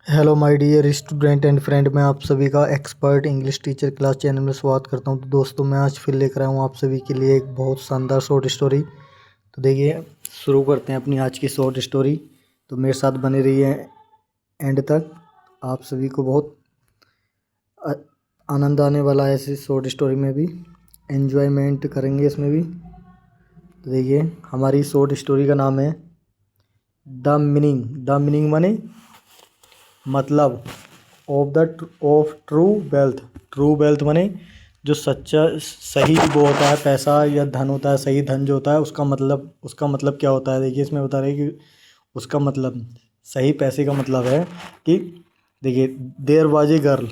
Hello my dear student and friend, मैं आप सभी का expert English teacher class channel में स्वागत करता हूं। तो दोस्तों, मैं आज फिर लेकर आया हूं आप सभी के लिए एक बहुत शानदार शॉर्ट स्टोरी। तो देखिए, शुरू करते हैं अपनी आज की शॉर्ट स्टोरी। तो मेरे साथ बने रहिए एंड तक। आप सभी को बहुत अ- आनंद आने वाला है इस शॉर्ट स्टोरी में भी, एन्जॉयमेंट करेंगे इसमें भी। तो देखिए, हमारी शॉर्ट स्टोरी का नाम है द मीनिंग माने मतलब of true wealth. True wealth माने जो सच्चा सही वो होता है, पैसा या धन होता है, सही धन जो होता है उसका मतलब क्या होता है। देखिए, इसमें बता रहे हैं कि उसका मतलब सही पैसे का मतलब है कि देखिए, there was a girl.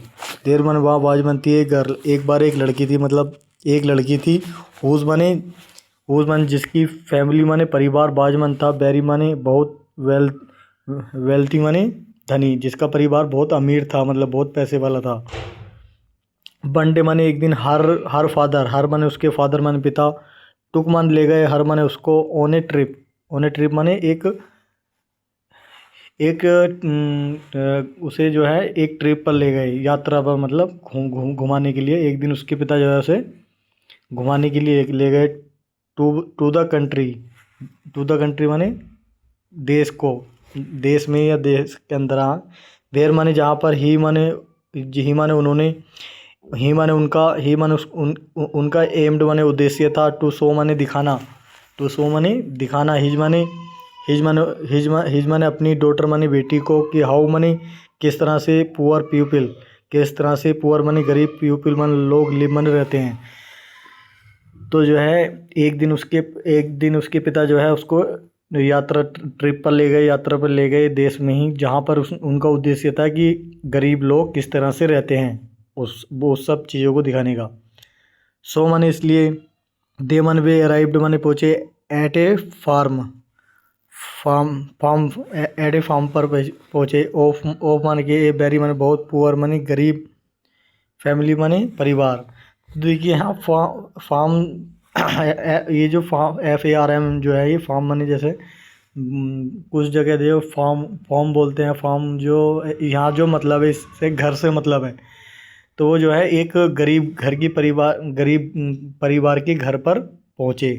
There मन वहाँ वाज बनती है गर्ल। एक बार एक लड़की थी, मतलब एक लड़की थी। हुज माने जिसकी फैमिली माने परिवार, बाज मन था, बैरी माने बहुत, वेल्थी माने धनी, जिसका परिवार बहुत अमीर था, मतलब बहुत पैसे वाला था। बंडे माने एक दिन, हर माने उसके फादर माने पिता, टुक मान ले गए, हर माने उसको ऑन ए ट्रिप माने एक एक उसे जो है एक ट्रिप पर ले गए, यात्रा पर, मतलब घुमाने के लिए। एक दिन उसके पिता जो है उसे घुमाने के लिए ले गए to to the country. To the country माने देश को, देश में या देश के अंदर। हाँ, देर माने जहाँ पर, ही माने उन्होंने, ही माने उनका, ही माने उनका एम्ड माने उद्देश्य था। टू शो माने दिखाना, टू शो माने दिखाना, हिज माने अपनी डॉटर माने बेटी को, कि हाउ माने किस तरह से, पुअर पीपल किस तरह से, पुअर माने गरीब, पीपल माने लोग, लिव माने रहते हैं। तो जो है एक दिन उसके पिता जो है उसको यात्रा पर ले गए देश में ही, जहाँ पर उनका उद्देश्य था कि गरीब लोग किस तरह से रहते हैं, वो सब चीज़ों को दिखाने का। सो माने इसलिए, दे मन वे अराइव्ड माने पहुँचे, एट ए फार्म फार्म एट ए फार्म पर पहुँचे। ऑफ मान के, ए वेरी माने बहुत, पुअर माने गरीब, फैमिली माने परिवार। तो देखिए, यहाँ फार्म ये जो फार्म, FARM जो है, ये फार्म माने जैसे कुछ जगह देखो फार्म फॉर्म बोलते हैं। फार्म जो यहाँ जो मतलब है, इससे घर से मतलब है। तो वो जो है एक गरीब परिवार के घर पर पहुँचे।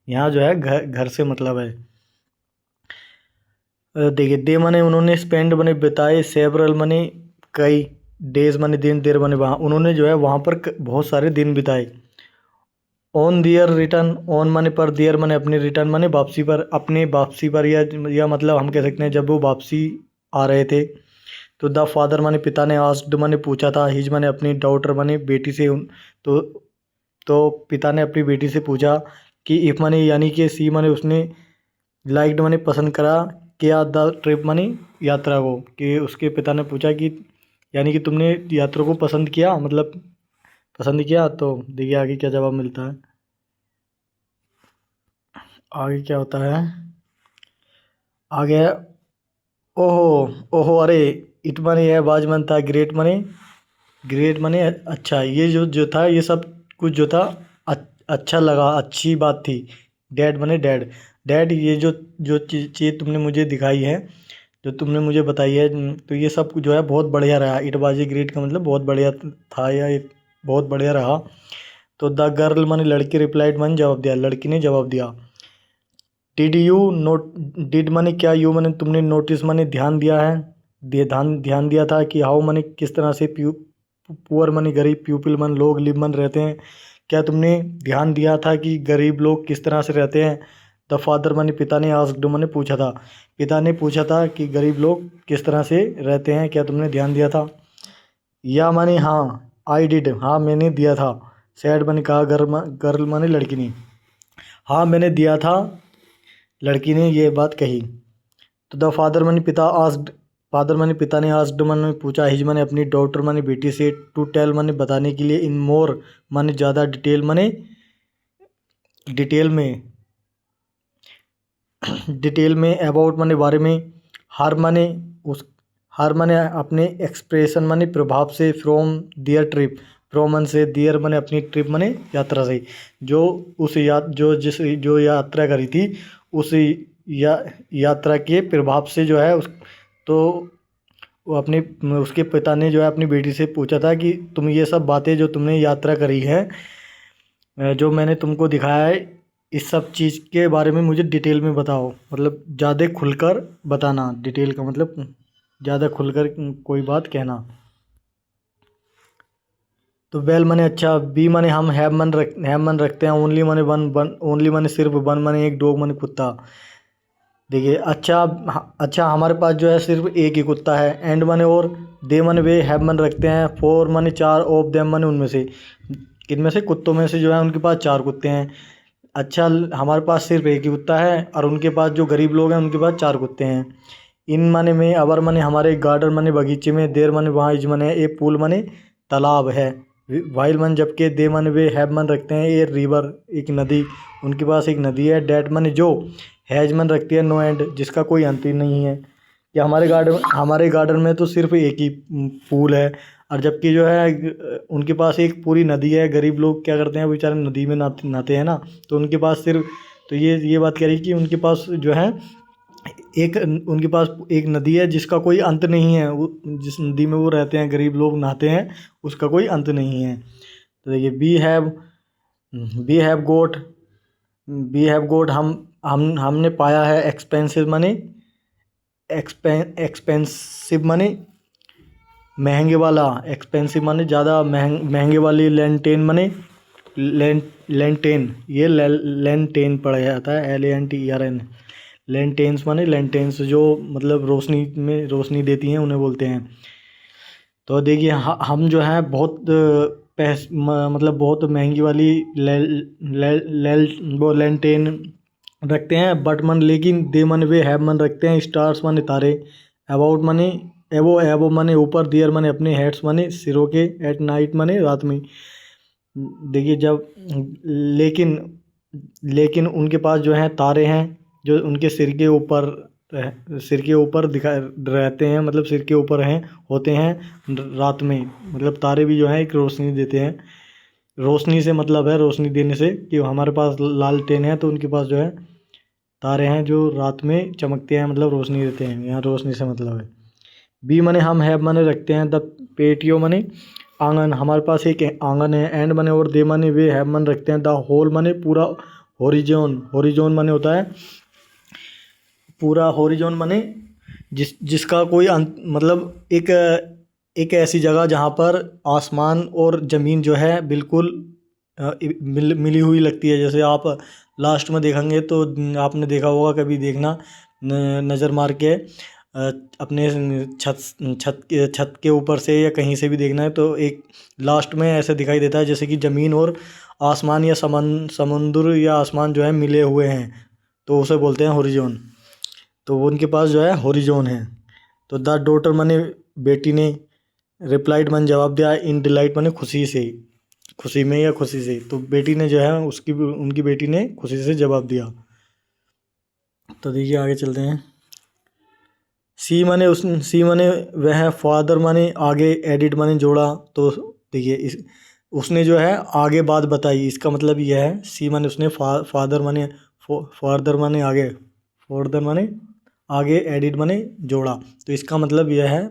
यहाँ जो है घर से मतलब है। देखिए, दे माने उन्होंने, स्पेंड माने बिताए, सेवरल माने कई, डेज माने दिन, देर माने वहाँ, उन्होंने जो है वहाँ पर बहुत सारे दिन बिताए। ऑन दियर रिटर्न, ऑन माने पर, दियर माने अपने, रिटर्न माने वापसी पर, अपने वापसी पर, या मतलब हम कह सकते हैं जब वो वापसी आ रहे थे। तो द फादर माने पिता ने, आस्क्ड माने पूछा था, हिज माने अपनी, डॉटर माने बेटी से, तो तो पिता ने अपनी बेटी से पूछा कि इफ माने यानी कि, सी माने उसने, लाइक्ड माने पसंद करा, क्या द ट्रिप माने यात्रा को, कि उसके पिता ने पूछा कि यानी कि तुमने यात्रा को पसंद किया, मतलब पसंद किया। तो देखिए आगे क्या जवाब मिलता है। आगे क्या होता है, आगे, ओहो, ओहो, अरे, इट माने यह, बाज मन था, ग्रेट माने अच्छा, ये जो जो था, ये सब कुछ जो था, अच्छा लगा, अच्छी बात थी। डैड माने डैड, डैड ये जो जो चीज़ तुमने मुझे दिखाई है, जो तुमने मुझे बताई है, तो ये सब कुछ जो है बहुत बढ़िया रहा। इट वाज ए ग्रेट का मतलब बहुत बढ़िया था, या ये बहुत बढ़िया रहा। तो द गर्ल माने लड़की, रिप्लाइड माने जवाब दिया, लड़की ने जवाब दिया। डिड यू नोट, डिड माने क्या, यू माने तुमने, नोटिस माने ध्यान दिया है, ध्यान दिया था कि हाउ माने किस तरह से, पुअर माने गरीब, पीपल मन लोग, लिव मन रहते हैं। क्या तुमने ध्यान दिया था कि गरीब लोग किस तरह से रहते हैं। द फादर माने पिता ने, आस्क्ड माने पूछा था, पिता ने पूछा था कि गरीब लोग किस तरह से रहते हैं, क्या तुमने ध्यान दिया था। या माने हाँ, आई डिड, हाँ मैंने दिया था। सैड माने कहा, गर्ल माने लड़की ने, हाँ मैंने दिया था, लड़की ने ये बात कही। तो द फादर माने पिता, आस्क्ड, फादर माने पिता ने, आस्क्ड माने पूछा, हिज माने अपनी, डॉटर माने बेटी से, टू टेल माने बताने के लिए, इन मोर माने ज़्यादा, डिटेल माने डिटेल में, डिटेल में, अबाउट माने बारे में, हर माने उस, हर माने अपने, एक्सप्रेशन माने प्रभाव से, फ्रॉम दियर ट्रिप, फ्रॉम मन से, दियर माने अपनी, ट्रिप माने यात्रा से, जो उस जो यात्रा करी थी, उस यात्रा के प्रभाव से जो है, उस तो वो अपने उसके पिता ने जो है अपनी बेटी से पूछा था कि तुम ये सब बातें जो तुमने यात्रा करी है, जो मैंने तुमको दिखाया है, इस सब चीज़ के बारे में मुझे डिटेल में बताओ, मतलब ज़्यादा खुलकर बताना। डिटेल का मतलब ज़्यादा खुलकर कोई बात कहना। तो वेल माने अच्छा, बी माने हम, हैव मन रखते हैं, ओनली माने वन, ओनली माने सिर्फ, वन माने एक, डॉग माने कुत्ता। देखिए अच्छा, अच्छा हमारे पास जो है सिर्फ एक ही कुत्ता है, एंड माने और, दे माने वे, हैव मन रखते हैं, फोर माने चार, ऑफ देम माने उनमें से, किनमें से, कुत्तों में से जो है उनके पास चार कुत्ते हैं। अच्छा हमारे पास सिर्फ एक ही कुत्ता है और उनके पास जो गरीब लोग हैं उनके पास चार कुत्ते हैं। इन माने में, अवर माने हमारे, गार्डन माने बगीचे में, देर माने वहाँ, इज माने ए पूल माने तालाब है, वाइल मन जबकि, दे माने वे, हैव मन रखते हैं ए रिवर एक नदी, उनके पास एक नदी है, डैट माने जो, हैज मन रखती है नो एंड जिसका कोई अंत ही नहीं है। कि हमारे गार्डन में तो सिर्फ एक ही पूल है, और जबकि जो है उनके पास एक पूरी नदी है। गरीब लोग क्या करते हैं, बेचारे नदी में नहाते हैं ना, तो उनके पास सिर्फ, तो ये बात कह रही कि उनके पास जो है एक, उनके पास एक नदी है जिसका कोई अंत नहीं है, वो जिस नदी में वो रहते हैं, गरीब लोग नहाते हैं, उसका कोई अंत नहीं है। तो देखिए वी हैव गोट, हमने पाया है, एक्सपेंसिव मनी, एक्सपेंसिव मनी महंगे वाला, एक्सपेंसिव मनी ज़्यादा महंगे वाली, लेंटेन मनी, लेंटेन, ये लेंटेन पढ़ा जाता है, LANTERN, लेंटेन्स माने, लेंटेन्स जो मतलब रोशनी में रोशनी देती हैं उन्हें बोलते हैं। तो देखिए हम जो है बहुत मतलब बहुत महंगी वाली वो लेंटेन रखते हैं, बट मन लेकिन, दे मन वे, हैव मन रखते हैं, स्टार्स माने तारे, अबाउट माने एवो माने ऊपर, दियर माने अपने, हेड्स माने सिरों के, एट नाइट माने रात में। देखिए जब, लेकिन लेकिन उनके पास जो है तारे हैं जो उनके सिर के ऊपर दिखा रहते हैं, मतलब सिर के ऊपर हैं, होते हैं रात में। मतलब तारे भी जो है एक रोशनी देते हैं, रोशनी से मतलब है रोशनी देने से, कि हमारे पास लालटेन है तो उनके पास जो है तारे हैं जो रात में चमकते हैं, मतलब रोशनी देते हैं, यहाँ रोशनी से मतलब है। बी मने हम, हैव मने रखते हैं, द पेटियो मने आंगन, हमारे पास एक आंगन है, एंड मने और, दे मने वे, हैव मन रखते हैं, द होल मने पूरा, होरिजोन मने होता है पूरा, होरिजोन मने जिसका कोई अंत, मतलब एक ऐसी जगह जहाँ पर आसमान और ज़मीन जो है बिल्कुल मिली हुई लगती है। जैसे आप लास्ट में देखेंगे तो आपने देखा होगा, कभी देखना नज़र मार के अपने छत के ऊपर से या कहीं से भी देखना है, तो एक लास्ट में ऐसे दिखाई देता है जैसे कि ज़मीन और आसमान या समुद्र या आसमान जो है मिले हुए हैं, तो उसे बोलते हैं होरिजोन। तो वो उनके पास जो है होरिजोन है। तो द डॉटर माने बेटी ने, रिप्लाइड मन जवाब दिया, इन डिलाइट माने खुशी से, खुशी में या खुशी से, तो बेटी ने जो है उनकी बेटी ने खुशी से जवाब दिया। तो देखिए आगे चलते हैं। सी माने वह, फादर माने आगे, एडिट माने जोड़ा। तो देखिए उसने जो है आगे बात बताई, इसका मतलब यह है, सी माने उसने, फादर माने आगे, फॉर्दर माने आगे, एडिट माने जोड़ा। तो इसका मतलब यह है,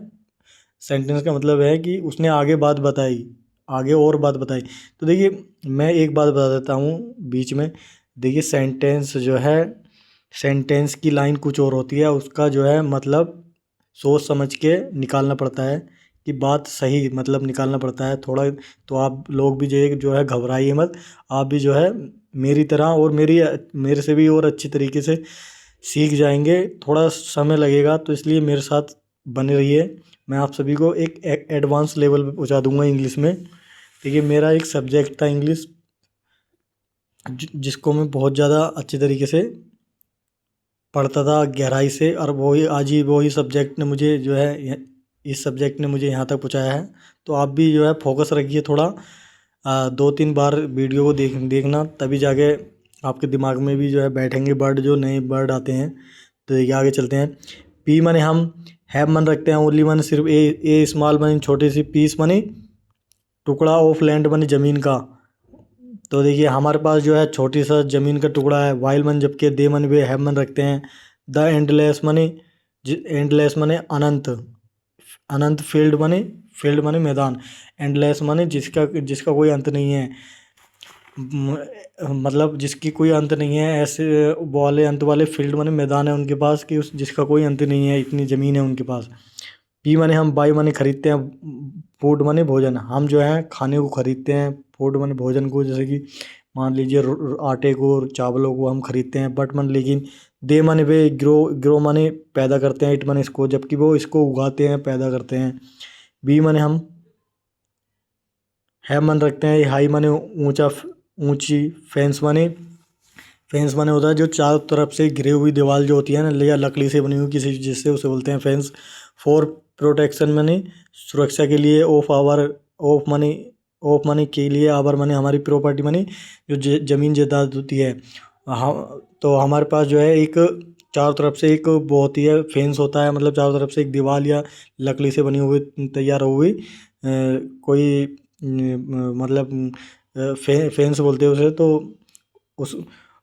सेंटेंस का मतलब है कि उसने आगे बात बताई, आगे और बात बताई। तो देखिए मैं एक बात बता देता हूँ बीच में। देखिए सेंटेंस की लाइन कुछ और होती है, उसका जो है मतलब सोच समझ के निकालना पड़ता है, कि बात सही मतलब निकालना पड़ता है थोड़ा। तो आप लोग भी जो है घबराइए मत, आप भी जो है मेरी तरह और मेरे से भी और अच्छी तरीके से सीख जाएंगे। थोड़ा समय लगेगा तो इसलिए मेरे साथ बने रहिए, मैं आप सभी को एक एडवांस लेवल पे पहुंचा दूंगा इंग्लिश में। देखिए मेरा एक सब्जेक्ट था इंग्लिश, जिसको मैं बहुत ज़्यादा अच्छे तरीके से पढ़ता था गहराई से, और वही सब्जेक्ट ने मुझे जो है, इस सब्जेक्ट ने मुझे यहाँ तक पहुँचाया है। तो आप भी जो है फोकस रखिए थोड़ा, 2-3 बार वीडियो को देखना, तभी जाके आपके दिमाग में भी जो है बैठेंगे वर्ड, जो नए वर्ड आते हैं। तो देखिए आगे चलते हैं। पी मने हम, हैव मन रखते हैं, ओनली मन सिर्फ, ए स्मॉल मनी छोटी सी, पीस मनी टुकड़ा, ऑफ लैंड मनी ज़मीन का। तो देखिए हमारे पास जो है छोटी सा ज़मीन का टुकड़ा है, वाइल मन जबकि, दे मन वे, हैव मन रखते हैं, द एंडलेस मनी, एंडलेस मने अनंत, अनंत, फील्ड माने मैदान, एंडलेस माने जिसका जिसका कोई अंत नहीं है। मतलब जिसकी कोई अंत नहीं है, ऐसे वाले अंत वाले फील्ड माने मैदान है उनके पास कि उस जिसका कोई अंत नहीं है, इतनी ज़मीन है उनके पास। पी माने हम, बाई माने खरीदते हैं, फूड माने भोजन, हम जो है खाने को खरीदते हैं, फूड माने भोजन को, जैसे कि मान लीजिए आटे को और चावलों को हम खरीदते हैं। बट माने लेकिन, दे माने वे, ग्रो माने पैदा करते हैं, इट माने इसको, जबकि वो इसको उगाते हैं, पैदा करते हैं। बी माने हम, है मन रखते हैं। हाई माने ऊंचा, ऊंची। फेंस माने होता है जो चारों तरफ से घिरी हुई दीवार जो होती है ना, या लकड़ी से बनी हुई किसी चीज़ से, उसे बोलते हैं फेंस। फॉर प्रोटेक्शन माने सुरक्षा के लिए। ऑफ माने के लिए। आवर माने हमारी प्रॉपर्टी माने जो जमीन जायदाद होती है। हाँ, तो हमारे पास जो है एक चारों तरफ से एक वो होती है, फेंस होता है, मतलब चारों तरफ से एक दीवार या लकड़ी से बनी हुई तैयार हुई कोई मतलब फेंस बोलते हैं उसे। तो उस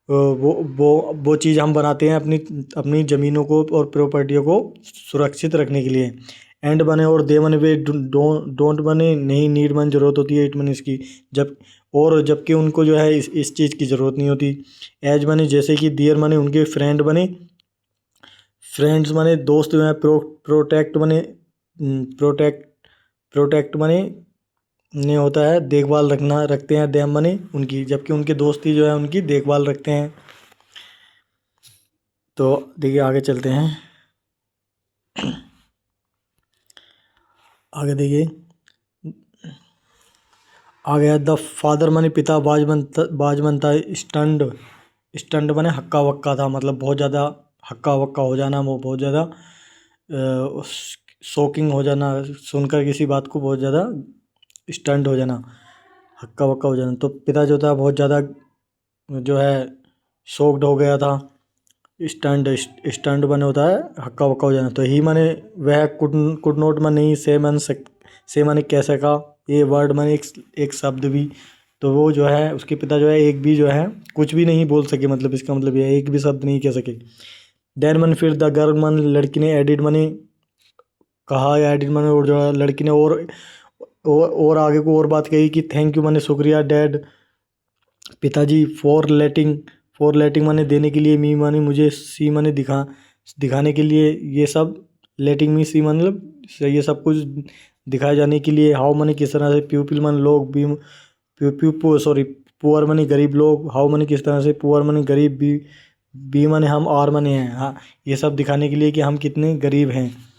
वो चीज़ हम बनाते हैं अपनी अपनी ज़मीनों को और प्रॉपर्टियों को सुरक्षित रखने के लिए। एंड बने और दे बने वे, डोंट बने नहीं, नीड मन ज़रूरत होती है, इट मन इसकी, जब और जबकि उनको जो है इस चीज़ की ज़रूरत नहीं होती। एज बने जैसे कि, दियर बने उनके, फ्रेंड बने, फ्रेंड्स बने दोस्त जो हैं, प्रोटेक्ट बने, प्रोटेक्ट प्रोटेक्ट बने ने होता है देखभाल रखना, रखते हैं, देम बने उनकी, जबकि उनके दोस्ती जो है उनकी देखभाल रखते हैं। तो देखिए आगे चलते हैं। आगे देखिए, आ गया द फादर माने पिता, बाज बनता है, स्टंड बने हक्का वक्का था, मतलब बहुत ज़्यादा हक्का वक्का हो जाना, वो बहुत ज़्यादा शॉकिंग हो जाना, सुनकर किसी बात को बहुत ज़्यादा स्टंड हो जाना, हक्का वक्का हो जाना। तो पिता जो था बहुत ज़्यादा जो है शॉक्ड हो गया था। स्टंड बने होता है हक्का वक्का हो जाना। तो ही माने वह, कुड नोट माने नहीं, से माने कह सका, ये वर्ड माने एक शब्द भी। तो वो जो है उसके पिता जो है एक भी जो है कुछ भी नहीं बोल सके, मतलब इसका मतलब ये है एक भी शब्द नहीं कह सके। देन मन फिर द गर्ल मन लड़की ने एडिड मनी कहा, या एडिड मनी और जो है लड़की ने और आगे को और बात कही कि थैंक यू माने शुक्रिया डैड, पिताजी, फॉर लेटिंग माने देने के लिए, मी माने मुझे, सी माने दिखाने के लिए, ये सब, लेटिंग मी सी मतलब ये सब कुछ दिखाए जाने के लिए। हाउ माने किस तरह से, पीपल माने लोग, बी सॉरी, पुअर माने गरीब लोग, हाउ माने किस तरह से, पुअर माने गरीब, बी माने हम, आर माने हैं, हाँ, ये सब दिखाने के लिए कि हम कितने गरीब हैं।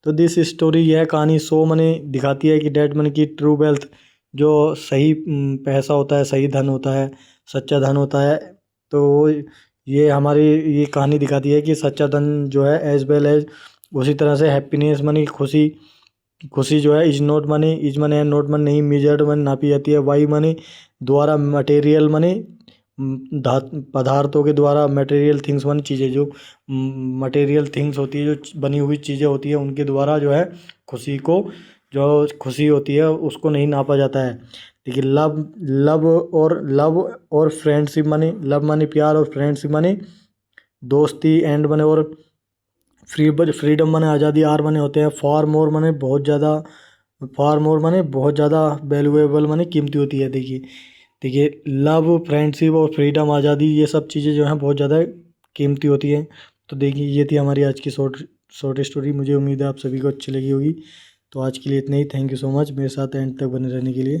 तो दिस स्टोरी, यह कहानी, शो माने दिखाती है कि डैड माने की ट्रू वेल्थ, जो सही पैसा होता है, सही धन होता है, सच्चा धन होता है। तो ये हमारी ये कहानी दिखाती है कि सच्चा धन जो है, एज वेल एज उसी तरह से हैप्पीनेस माने खुशी, खुशी जो है, इज मनी है, नोट मनी नहीं, मेजर्ड मनी नापी जाती है, वाई मनी द्वारा, मटेरियल मनी पदार्थों के द्वारा, मटेरियल थिंग्स मनी चीज़ें, जो मटेरियल थिंग्स होती है, जो बनी हुई चीज़ें होती है, उनके द्वारा जो है खुशी को, जो खुशी होती है उसको नहीं नापा जाता है। देखिए लव, लव और फ्रेंडशिप मनी, लव मनी प्यार, और फ्रेंडशिप मनी दोस्ती, एंड मनी और फ्रीडम माने आज़ादी, आर माने होते हैं फार मोर माने बहुत ज़्यादा, फार मोर माने बहुत ज़्यादा वैल्यूएबल माने कीमती होती है। देखिए देखिए लव, फ्रेंडशिप और फ्रीडम, आज़ादी, ये सब चीज़ें जो हैं बहुत ज़्यादा कीमती होती हैं। तो देखिए ये थी हमारी आज की शॉर्ट स्टोरी। मुझे उम्मीद है आप सभी को अच्छी लगी होगी। तो आज के लिए इतना ही। थैंक यू सो मच मेरे साथ एंड तक बने रहने के लिए।